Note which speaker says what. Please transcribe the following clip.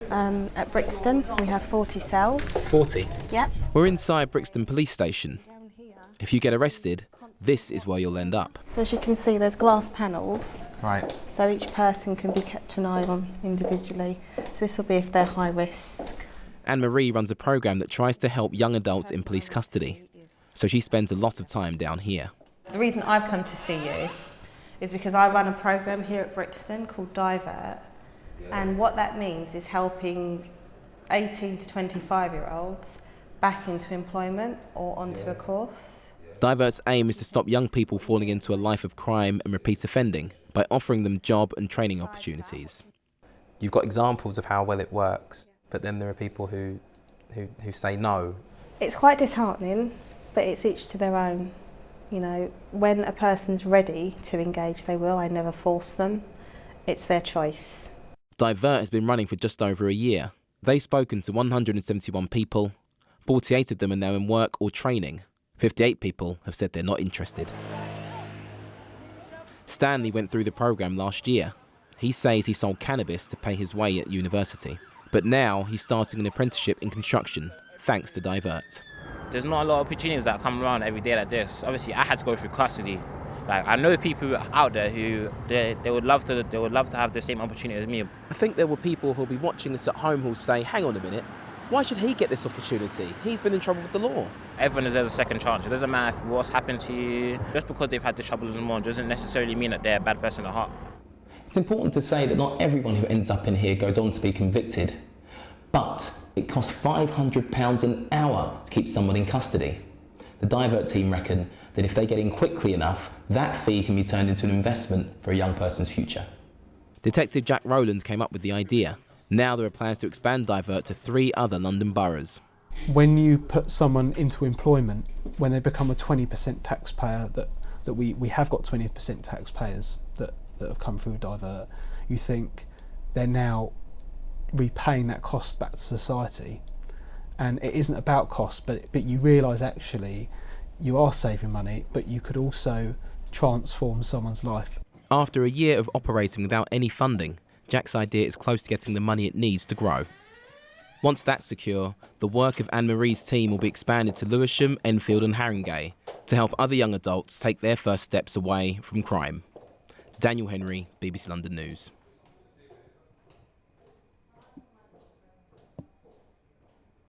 Speaker 1: At Brixton, we have 40 cells.
Speaker 2: 40?
Speaker 1: Yep.
Speaker 2: We're inside Brixton Police Station. If you get arrested, this is where you'll end up.
Speaker 1: So as you can see, there's glass panels.
Speaker 2: Right.
Speaker 1: So each person can be kept an eye on individually. So this will be if they're high risk.
Speaker 2: Anne-Marie runs a programme that tries to help young adults in police custody. So she spends a lot of time down here.
Speaker 1: The reason I've come to see you is because I run a programme here at Brixton called Divert. And what that means is helping 18 to 25-year-olds back into employment or onto a course.
Speaker 2: Divert's aim is to stop young people falling into a life of crime and repeat offending by offering them job and training opportunities. You've got examples of how well it works, but then there are people who say no.
Speaker 1: It's quite disheartening, but it's each to their own. You know, when a person's ready to engage, they will. I never force them. It's their choice.
Speaker 2: Divert has been running for just over a year. They've spoken to 171 people. 48 of them are now in work or training. 58 people have said they're not interested. Stanley went through the programme last year. He says he sold cannabis to pay his way at university. But now he's starting an apprenticeship in construction, thanks to Divert.
Speaker 3: There's not a lot of opportunities that come around every day like this. Obviously, I had to go through custody. Like, I know people out there who they would love to have the same opportunity as me.
Speaker 2: I think there were people who'll be watching this at home who'll say, hang on a minute, why should he get this opportunity? He's been in trouble with the law.
Speaker 3: Everyone deserves a second chance. It doesn't matter what's happened to you. Just because they've had the troubles and more doesn't necessarily mean that they're a bad person at heart.
Speaker 4: It's important to say that not everyone who ends up in here goes on to be convicted, but it costs £500 an hour to keep someone in custody. The Divert team reckon that if they get in quickly enough, that fee can be turned into an investment for a young person's future.
Speaker 2: Detective Jack Rowland came up with the idea. Now there are plans to expand Divert to 3 other London boroughs.
Speaker 5: When you put someone into employment, when they become a 20% taxpayer, that we have got 20% taxpayers that have come through Divert, you think they're now repaying that cost back to society. And it isn't about cost, but you realise actually you are saving money, but you could also transform someone's life.
Speaker 2: After a year of operating without any funding, Jack's idea is close to getting the money it needs to grow. Once that's secure, the work of Anne-Marie's team will be expanded to Lewisham, Enfield and Haringey to help other young adults take their first steps away from crime. Daniel Henry, BBC London News.